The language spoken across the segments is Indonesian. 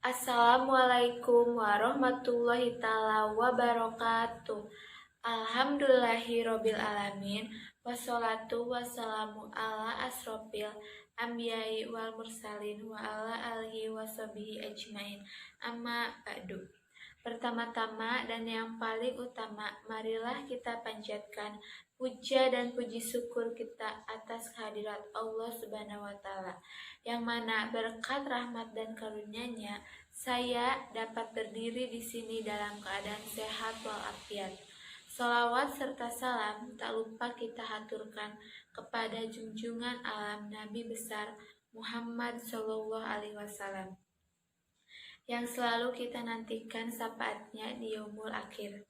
Assalamualaikum warahmatullahi taala wabarakatuh. Alhamdulillahirabbil alamin. Wassalatu wassalamu ala asrofil anbiya'i wal mursalin wa ala alihi washabihi ajmain. Amma ba'du. Pertama-tama dan yang paling utama, marilah kita panjatkan puja dan puji syukur kita atas kehadirat Allah Subhanahu wa taala, yang mana berkat rahmat dan karunia-Nya saya dapat berdiri di sini dalam keadaan sehat walafiat. Salawat serta salam tak lupa kita haturkan kepada junjungan alam Nabi besar Muhammad Shallallahu Alaihi Wasallam, yang selalu kita nantikan syafaatnya di yaumul akhir.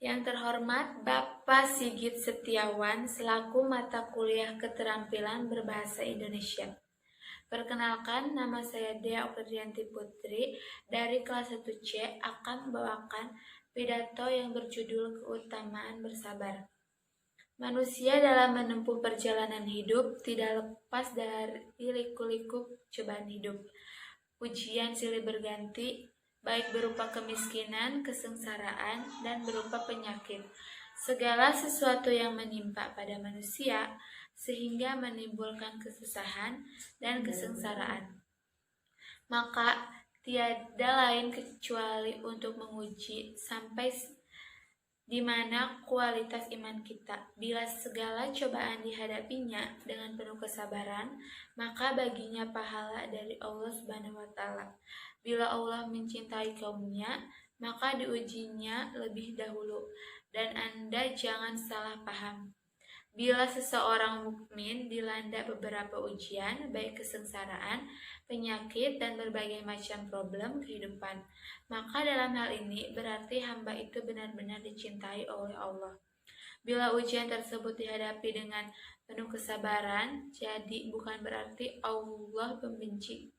Yang terhormat Bapak Sigit Setiawan selaku mata kuliah keterampilan berbahasa Indonesia. Perkenalkan, nama saya Dea Oprianti Putri dari kelas 1C akan membawakan pidato yang berjudul Keutamaan Bersabar. Manusia dalam menempuh perjalanan hidup tidak lepas dari liku-liku cobaan hidup. Ujian silih berganti, baik berupa kemiskinan, kesengsaraan, dan berupa penyakit. Segala sesuatu yang menimpa pada manusia sehingga menimbulkan kesusahan dan kesengsaraan, maka tiada lain kecuali untuk menguji sampai di mana kualitas iman kita. Bila segala cobaan dihadapinya dengan penuh kesabaran, maka baginya pahala dari Allah Subhanahu wa taala. Bila Allah mencintai kaumnya, maka diujinya lebih dahulu, dan Anda jangan salah paham. Bila seseorang mukmin dilanda beberapa ujian, baik kesengsaraan, penyakit, dan berbagai macam problem kehidupan, maka dalam hal ini berarti hamba itu benar-benar dicintai oleh Allah. Bila ujian tersebut dihadapi dengan penuh kesabaran, jadi bukan berarti Allah membenci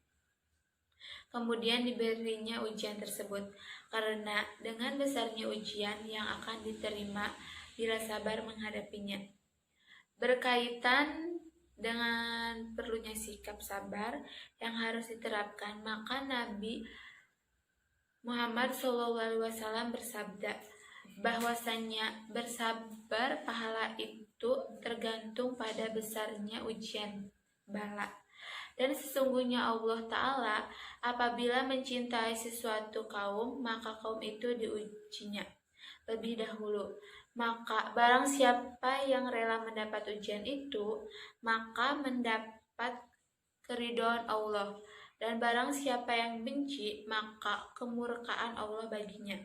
kemudian diberinya ujian tersebut, karena dengan besarnya ujian yang akan diterima bila sabar menghadapinya. Berkaitan dengan perlunya sikap sabar yang harus diterapkan, maka Nabi Muhammad SAW bersabda bahwasannya bersabar pahala itu tergantung pada besarnya ujian bala. Dan sesungguhnya Allah Ta'ala apabila mencintai sesuatu kaum, maka kaum itu diujinya lebih dahulu. Maka barang siapa yang rela mendapat ujian itu, maka mendapat keridhaan Allah. Dan barang siapa yang benci, maka kemurkaan Allah baginya.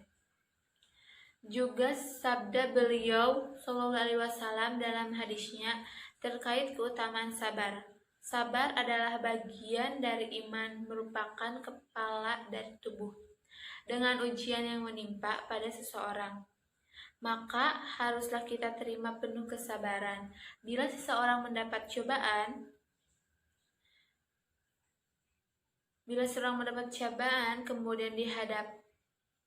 Juga sabda beliau Shallallahu Alaihi Wasallam dalam hadisnya terkait keutamaan sabar. Sabar adalah bagian dari iman, merupakan kepala dari tubuh. Dengan ujian yang menimpa pada seseorang, maka haruslah kita terima penuh kesabaran. Bila seseorang mendapat cobaan, kemudian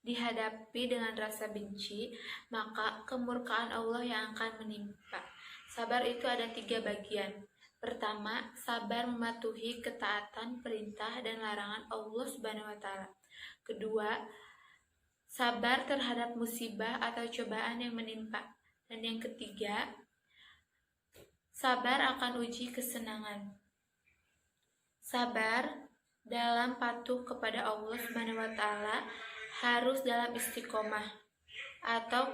dihadapi dengan rasa benci, maka kemurkaan Allah yang akan menimpa. Sabar itu ada 3 bagian. Pertama, sabar mematuhi ketaatan perintah dan larangan Allah Subhanahu wa taala. Kedua, sabar terhadap musibah atau cobaan yang menimpa. Dan yang ketiga, sabar akan uji kesenangan. Sabar dalam patuh kepada Allah Subhanahu wa taala harus dalam istiqomah atau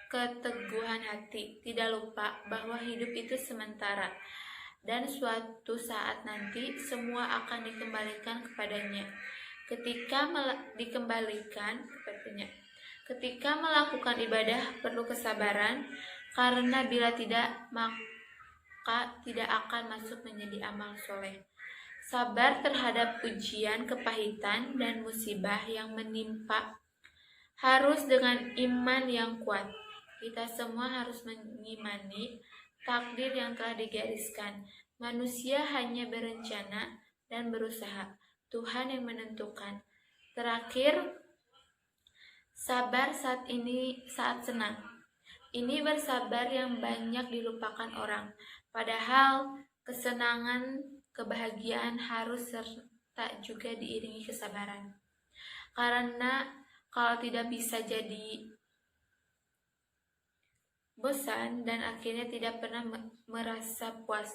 keteguhan hati. Tidak lupa bahwa hidup itu sementara dan suatu saat nanti semua akan dikembalikan kepadanya. Ketika melakukan ibadah perlu kesabaran, karena bila tidak, maka tidak akan masuk menjadi amal soleh. Sabar terhadap ujian, kepahitan, dan musibah yang menimpa harus dengan iman yang kuat. Kita semua harus mengimani takdir yang telah digariskan. Manusia hanya berencana dan berusaha. Tuhan yang menentukan. Terakhir, sabar saat senang. Ini bersabar yang banyak dilupakan orang. Padahal kesenangan, kebahagiaan harus serta juga diiringi kesabaran. Karena kalau tidak bisa jadi bosan dan akhirnya tidak pernah merasa puas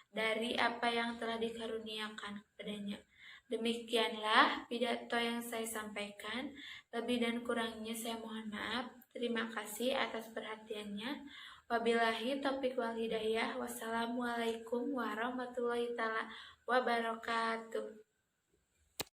dari apa yang telah dikaruniakan kepadanya. Demikianlah pidato yang saya sampaikan. Lebih dan kurangnya saya mohon maaf. Terima kasih atas perhatiannya. Wabillahi taufiq wal hidayah. Wassalamualaikum warahmatullahi taala wabarakatuh.